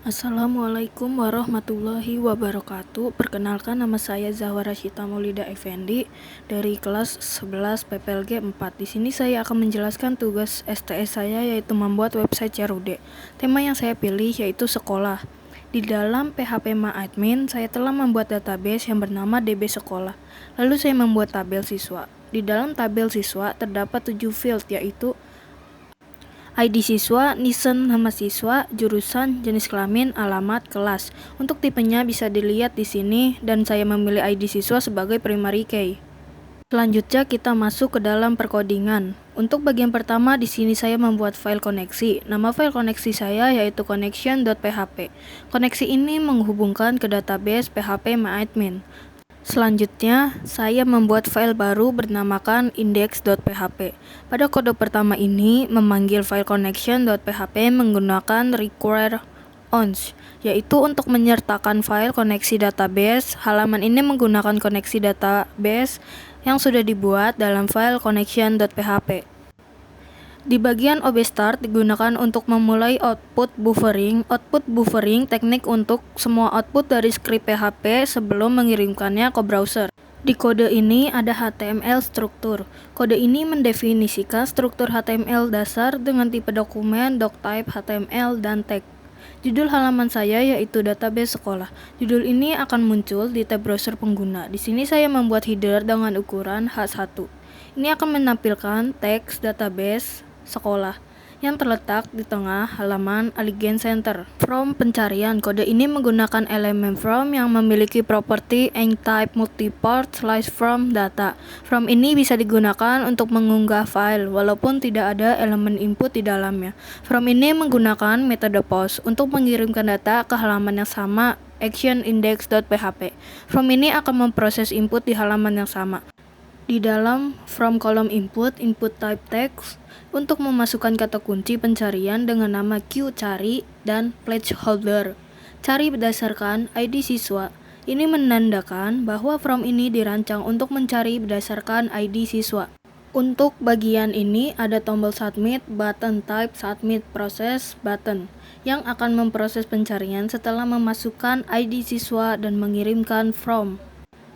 Assalamualaikum warahmatullahi wabarakatuh. Perkenalkan, nama saya Zahwa Rasyita Maulida Effendi dari kelas 11 PPLG 4. Di sini saya akan menjelaskan tugas STS saya, yaitu membuat website Carude. Tema yang saya pilih yaitu sekolah. Di dalam PHP MyAdmin, saya telah membuat database yang bernama DB Sekolah. Lalu saya membuat tabel siswa. Di dalam tabel siswa terdapat 7 field, yaitu ID siswa, NISN nama siswa, jurusan, jenis kelamin, alamat, kelas. Untuk tipenya bisa dilihat di sini, dan saya memilih ID siswa sebagai primary key. Selanjutnya kita masuk ke dalam perkodingan. Untuk bagian pertama di sini saya membuat file koneksi. Nama file koneksi saya yaitu connection.php. Koneksi ini menghubungkan ke database PHP MyAdmin. Selanjutnya, saya membuat file baru bernamakan index.php. Pada kode pertama ini, memanggil file connection.php menggunakan require once, yaitu untuk menyertakan file koneksi database. Halaman ini menggunakan koneksi database yang sudah dibuat dalam file connection.php. Di bagian OBStart digunakan untuk memulai output buffering. Output buffering teknik untuk semua output dari script PHP sebelum mengirimkannya ke browser. Di kode ini ada HTML struktur. Kode ini mendefinisikan struktur HTML dasar dengan tipe dokumen, doctype, HTML, dan tag. Judul halaman saya yaitu database sekolah. Judul ini akan muncul di tab browser pengguna. Di sini saya membuat header dengan ukuran H1. Ini akan menampilkan teks database sekolah yang terletak di tengah halaman Alien Center. From pencarian, kode ini menggunakan elemen from yang memiliki properti type multipart slice from data. From ini bisa digunakan untuk mengunggah file walaupun tidak ada elemen input di dalamnya. From ini menggunakan metode post untuk mengirimkan data ke halaman yang sama, action index.php. From ini akan memproses input di halaman yang sama. Di dalam from kolom input type text untuk memasukkan kata kunci pencarian dengan nama qcari dan placeholder. Cari berdasarkan ID siswa. Ini menandakan bahwa from ini dirancang untuk mencari berdasarkan ID siswa. Untuk bagian ini ada tombol submit, button type submit process button yang akan memproses pencarian setelah memasukkan ID siswa dan mengirimkan from.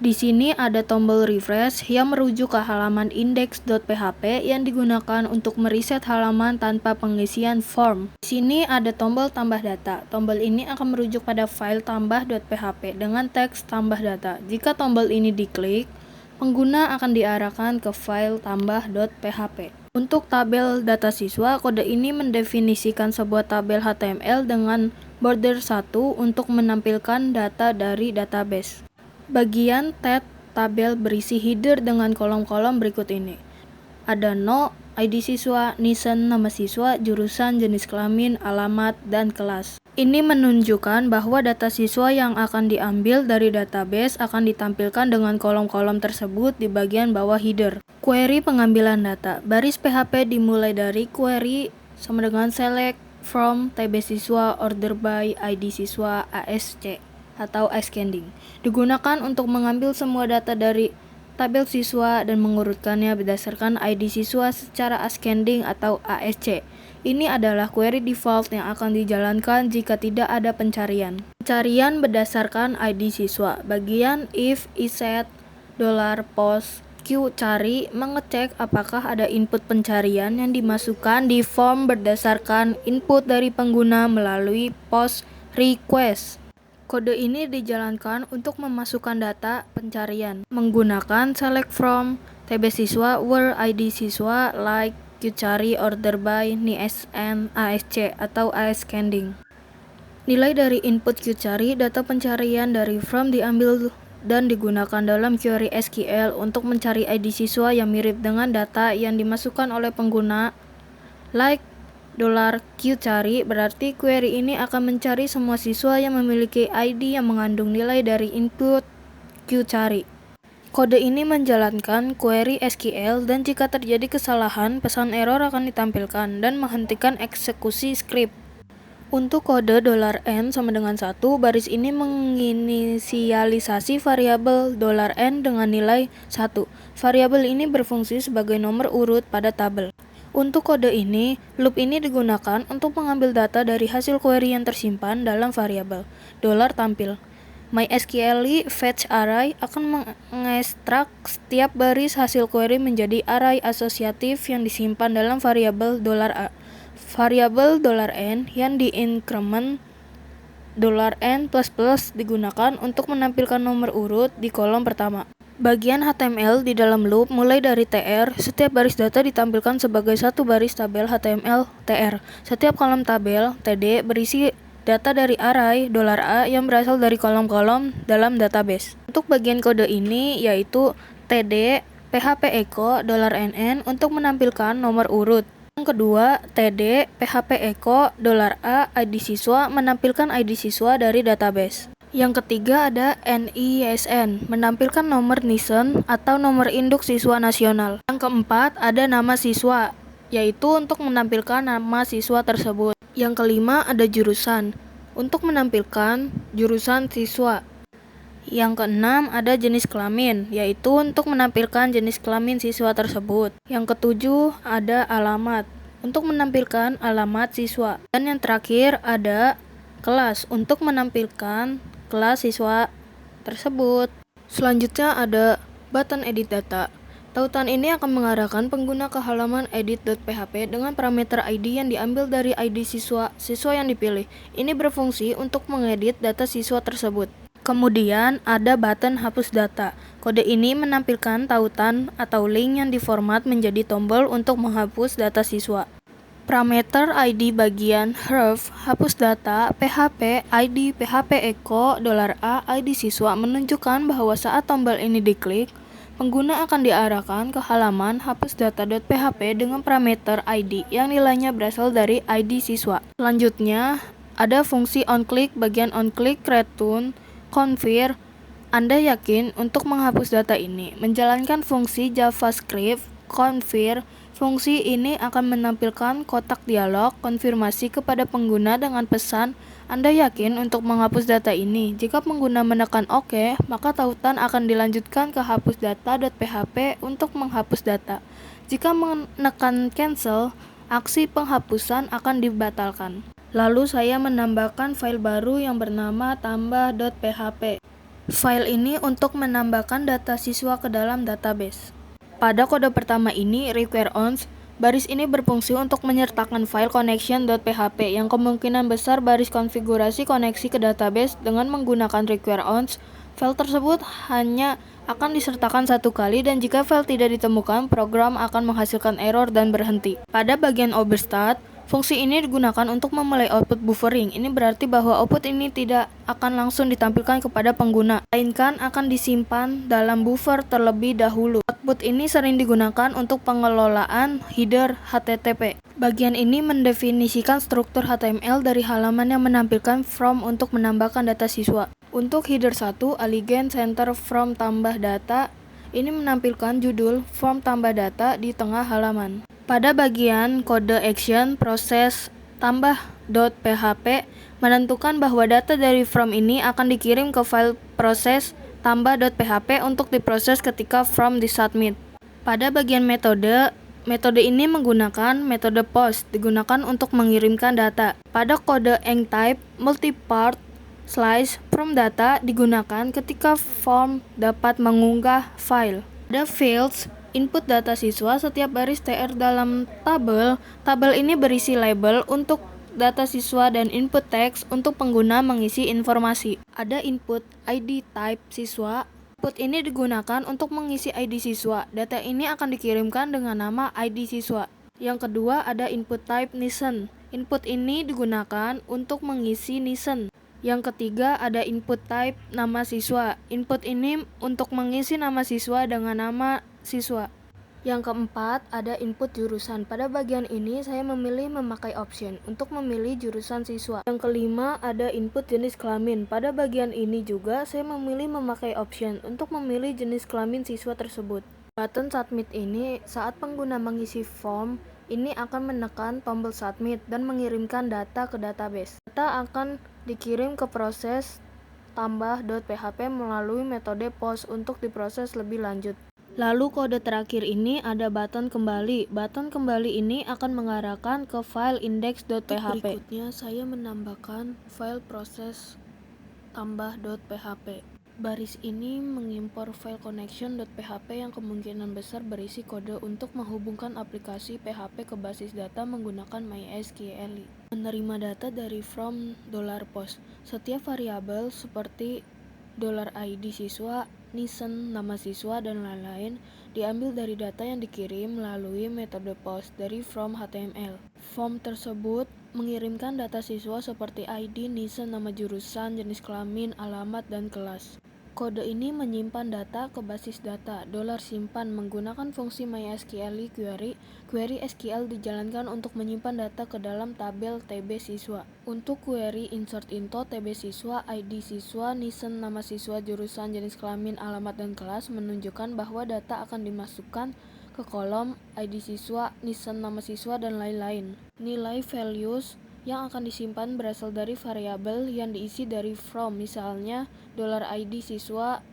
Di sini ada tombol refresh yang merujuk ke halaman index.php yang digunakan untuk mereset halaman tanpa pengisian form. Di sini ada tombol tambah data. Tombol ini akan merujuk pada file tambah.php dengan teks tambah data. Jika tombol ini diklik, pengguna akan diarahkan ke file tambah.php. Untuk tabel data siswa, kode ini mendefinisikan sebuah tabel HTML dengan border 1 untuk menampilkan data dari database. Bagian tabel berisi header dengan kolom-kolom berikut ini. Ada no, ID siswa, NISN nama siswa, jurusan, jenis kelamin, alamat, dan kelas. Ini menunjukkan bahwa data siswa yang akan diambil dari database akan ditampilkan dengan kolom-kolom tersebut di bagian bawah header. Query pengambilan data. Baris PHP dimulai dari query sama dengan select from TB siswa, order by, ID siswa, ASC atau ascending. Digunakan untuk mengambil semua data dari tabel siswa dan mengurutkannya berdasarkan ID siswa secara ascending atau ASC. Ini adalah query default yang akan dijalankan jika tidak ada pencarian. Pencarian berdasarkan ID siswa. Bagian if iset $post qcari mengecek apakah ada input pencarian yang dimasukkan di form berdasarkan input dari pengguna melalui post request. Kode ini dijalankan untuk memasukkan data pencarian menggunakan select from, TB siswa, where, ID siswa, like, qcari, order by, NISN, ASC atau ascending. Nilai dari input qcari, data pencarian dari from diambil dan digunakan dalam query SQL untuk mencari ID siswa yang mirip dengan data yang dimasukkan oleh pengguna. Like $qcari berarti query ini akan mencari semua siswa yang memiliki ID yang mengandung nilai dari input qcari. Kode ini menjalankan query SQL dan jika terjadi kesalahan, pesan error akan ditampilkan dan menghentikan eksekusi script. Untuk kode $n sama dengan 1, baris ini menginisialisasi variabel $n dengan nilai 1. Variabel ini berfungsi sebagai nomor urut pada tabel. Untuk kode ini, loop ini digunakan untuk mengambil data dari hasil query yang tersimpan dalam variabel $tampil. MySQL fetch array akan mengekstrak setiap baris hasil query menjadi array asosiatif yang disimpan dalam variabel $a. Variabel $n yang diinkremen $n++ digunakan untuk menampilkan nomor urut di kolom pertama. Bagian HTML di dalam loop mulai dari tr, setiap baris data ditampilkan sebagai satu baris tabel HTML tr. Setiap kolom tabel td berisi data dari array $a yang berasal dari kolom-kolom dalam database. Untuk bagian kode ini yaitu td php echo $nn untuk menampilkan nomor urut. Yang kedua, td php echo $a id siswa menampilkan id siswa dari database. Yang ketiga ada NISN, menampilkan nomor NISN atau nomor induk siswa nasional. Yang keempat ada nama siswa, yaitu untuk menampilkan nama siswa tersebut. Yang kelima ada jurusan, untuk menampilkan jurusan siswa. Yang keenam ada jenis kelamin, yaitu untuk menampilkan jenis kelamin siswa tersebut. Yang ketujuh ada alamat, untuk menampilkan alamat siswa. Dan yang terakhir ada kelas, untuk menampilkan kelas siswa tersebut. Selanjutnya ada button edit data. Tautan ini akan mengarahkan pengguna ke halaman edit.php dengan parameter ID yang diambil dari ID siswa yang dipilih. Ini berfungsi untuk mengedit data siswa tersebut. Kemudian ada button hapus data. Kode ini menampilkan tautan atau link yang diformat menjadi tombol untuk menghapus data siswa. Parameter ID bagian href hapus data php id php echo $a id siswa menunjukkan bahwa saat tombol ini diklik, pengguna akan diarahkan ke halaman hapus data.php dengan parameter id yang nilainya berasal dari id siswa. Selanjutnya ada fungsi onClick bagian onClick return confirm. Anda yakin untuk menghapus data ini menjalankan fungsi JavaScript confirm. Fungsi ini akan menampilkan kotak dialog konfirmasi kepada pengguna dengan pesan Anda yakin untuk menghapus data ini. Jika pengguna menekan OK, maka tautan akan dilanjutkan ke hapus data.php untuk menghapus data. Jika menekan cancel, aksi penghapusan akan dibatalkan. Lalu saya menambahkan file baru yang bernama tambah.php. File ini untuk menambahkan data siswa ke dalam database. Pada kode pertama ini, require once, baris ini berfungsi untuk menyertakan file connection.php yang kemungkinan besar baris konfigurasi koneksi ke database dengan menggunakan require once. File tersebut hanya akan disertakan satu kali dan jika file tidak ditemukan, program akan menghasilkan error dan berhenti. Pada bagian overstat, fungsi ini digunakan untuk memulai output buffering. Ini berarti bahwa output ini tidak akan langsung ditampilkan kepada pengguna, melainkan akan disimpan dalam buffer terlebih dahulu. Output ini sering digunakan untuk pengelolaan header HTTP. Bagian ini mendefinisikan struktur HTML dari halaman yang menampilkan from untuk menambahkan data siswa. Untuk header 1, Allegiant Center From Tambah Data, ini menampilkan judul From Tambah Data di tengah halaman. Pada bagian kode action, proses tambah.php menentukan bahwa data dari from ini akan dikirim ke file proses tambah.php untuk diproses ketika from disubmit. Pada bagian metode ini menggunakan metode post, digunakan untuk mengirimkan data. Pada kode enctype, multipart slice from data digunakan ketika form dapat mengunggah file. Pada fields, input data siswa, setiap baris tr dalam tabel ini berisi label untuk data siswa dan input teks untuk pengguna mengisi informasi. Ada input ID type siswa. Input ini digunakan untuk mengisi ID siswa. Data ini akan dikirimkan dengan nama ID siswa. Yang kedua ada input type NISN. Input ini digunakan untuk mengisi NISN. Yang ketiga ada input type nama siswa. Input ini untuk mengisi nama siswa dengan nama siswa. Yang keempat ada input jurusan. Pada bagian ini saya memilih memakai option untuk memilih jurusan siswa. Yang kelima ada input jenis kelamin. Pada bagian ini juga saya memilih memakai option untuk memilih jenis kelamin siswa tersebut. Button submit ini saat pengguna mengisi form ini akan menekan tombol submit dan mengirimkan data ke database. Data akan dikirim ke proses tambah.php melalui metode post untuk diproses lebih lanjut. Lalu kode terakhir ini ada button kembali. Button kembali ini akan mengarahkan ke file index.php. Berikutnya saya menambahkan file proses tambah.php. Baris ini mengimpor file connection.php yang kemungkinan besar berisi kode untuk menghubungkan aplikasi PHP ke basis data menggunakan MySQL. Menerima data dari from $post. Setiap variabel seperti $id siswa, nisen, nama siswa, dan lain-lain diambil dari data yang dikirim melalui metode post dari from HTML. Form tersebut mengirimkan data siswa seperti ID, nisen, nama jurusan, jenis kelamin, alamat, dan kelas. Kode ini menyimpan data ke basis data $simpan menggunakan fungsi MySQL query. Query SQL dijalankan untuk menyimpan data ke dalam tabel TB siswa. Untuk query insert into TB siswa, ID siswa, nisen, nama siswa, jurusan, jenis kelamin, alamat, dan kelas menunjukkan bahwa data akan dimasukkan ke kolom ID siswa, nisen, nama siswa, dan lain-lain. Nilai values yang akan disimpan berasal dari variabel yang diisi dari from, misalnya $id siswa,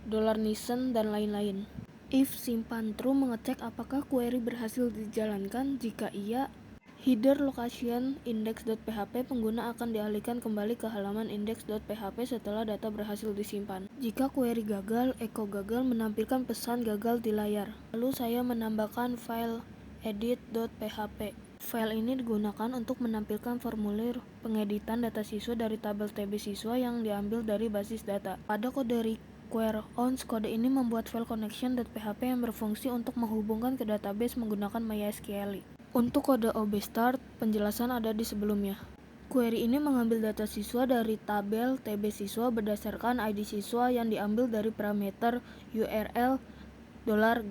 $nisen, dan lain-lain. If simpan true mengecek apakah query berhasil dijalankan. Jika iya, header location index.php pengguna akan dialihkan kembali ke halaman index.php setelah data berhasil disimpan. Jika query gagal, echo gagal menampilkan pesan gagal di layar. Lalu saya menambahkan file edit.php. File ini digunakan untuk menampilkan formulir pengeditan data siswa dari tabel TB siswa yang diambil dari basis data. Pada kode require once, kode ini membuat file connection.php yang berfungsi untuk menghubungkan ke database menggunakan MySQL. Untuk kode obstart, penjelasan ada di sebelumnya. Query ini mengambil data siswa dari tabel TB siswa berdasarkan ID siswa yang diambil dari parameter URL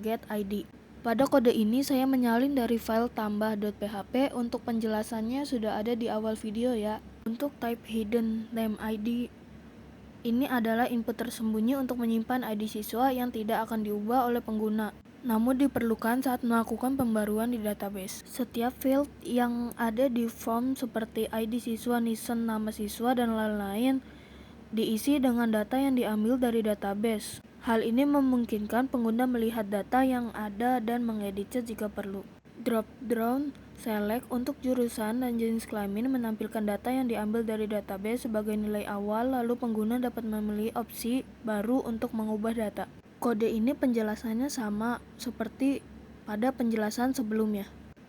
$getID. Pada kode ini saya menyalin dari file tambah.php. Untuk penjelasannya sudah ada di awal video ya. Untuk type hidden name ID, ini adalah input tersembunyi untuk menyimpan ID siswa yang tidak akan diubah oleh pengguna, namun diperlukan saat melakukan pembaruan di database. Setiap field yang ada di form seperti ID siswa, nisen, nama siswa, dan lain-lain diisi dengan data yang diambil dari database. Hal ini memungkinkan pengguna melihat data yang ada dan mengeditnya jika perlu. Drop-down select untuk jurusan dan jenis kelamin menampilkan data yang diambil dari database sebagai nilai awal, lalu pengguna dapat memilih opsi baru untuk mengubah data. Kode ini penjelasannya sama seperti pada penjelasan sebelumnya.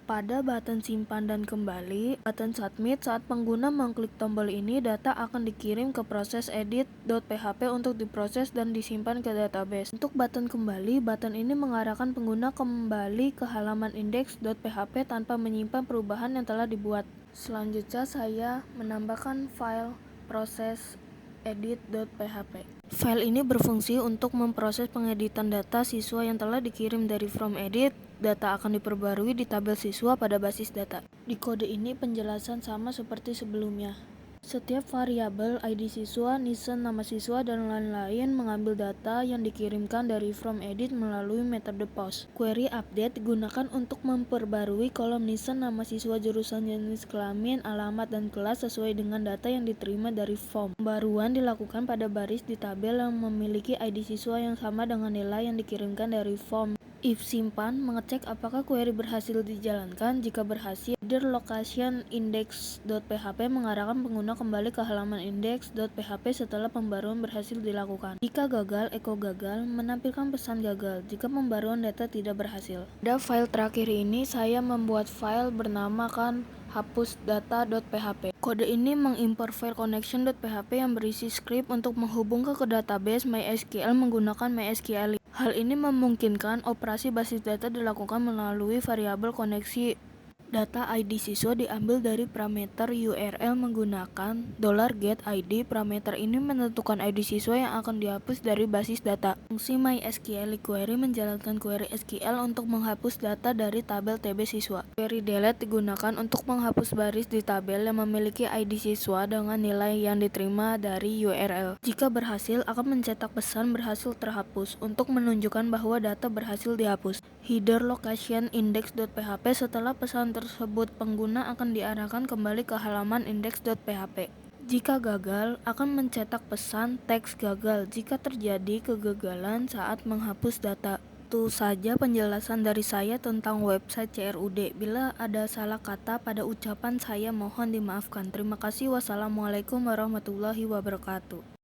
Pada button simpan dan kembali, button submit, saat pengguna mengklik tombol ini, data akan dikirim ke proses edit.php untuk diproses dan disimpan ke database. Untuk button kembali, button ini mengarahkan pengguna kembali ke halaman index.php tanpa menyimpan perubahan yang telah dibuat. Selanjutnya saya menambahkan file proses edit.php. File ini berfungsi untuk memproses pengeditan data siswa yang telah dikirim dari from edit. Data akan diperbarui di tabel siswa pada basis data. Di kode ini penjelasan sama seperti sebelumnya. Setiap variabel ID siswa, nisen, nama siswa, dan lain-lain mengambil data yang dikirimkan dari from edit melalui metode post. Query update digunakan untuk memperbarui kolom nisen, nama siswa, jurusan, jenis kelamin, alamat, dan kelas sesuai dengan data yang diterima dari form. Pembaruan dilakukan pada baris di tabel yang memiliki ID siswa yang sama dengan nilai yang dikirimkan dari form. If simpan mengecek apakah query berhasil dijalankan. Jika berhasil, header location index.php mengarahkan pengguna kembali ke halaman index.php setelah pembaruan berhasil dilakukan. Jika gagal, echo gagal menampilkan pesan gagal jika pembaruan data tidak berhasil. Pada file terakhir ini saya membuat file bernamakan hapusdata.php. Kode ini mengimpor file connection.php yang berisi script untuk menghubungkan ke database MySQL menggunakan MySQL. Hal ini memungkinkan operasi basis data dilakukan melalui variabel koneksi. Data ID siswa diambil dari parameter URL menggunakan $getID. Parameter ini menentukan ID siswa yang akan dihapus dari basis data. Fungsi MySQL query menjalankan query SQL untuk menghapus data dari tabel TB siswa. Query delete digunakan untuk menghapus baris di tabel yang memiliki ID siswa dengan nilai yang diterima dari URL. Jika berhasil, akan mencetak pesan berhasil terhapus untuk menunjukkan bahwa data berhasil dihapus. Header location index.php. Setelah pesan tersebut, pengguna akan diarahkan kembali ke halaman index.php. Jika gagal, akan mencetak pesan teks gagal jika terjadi kegagalan saat menghapus data. Itu saja penjelasan dari saya tentang website CRUD. Bila ada salah kata pada ucapan saya mohon dimaafkan. Terima kasih. Wassalamualaikum warahmatullahi wabarakatuh.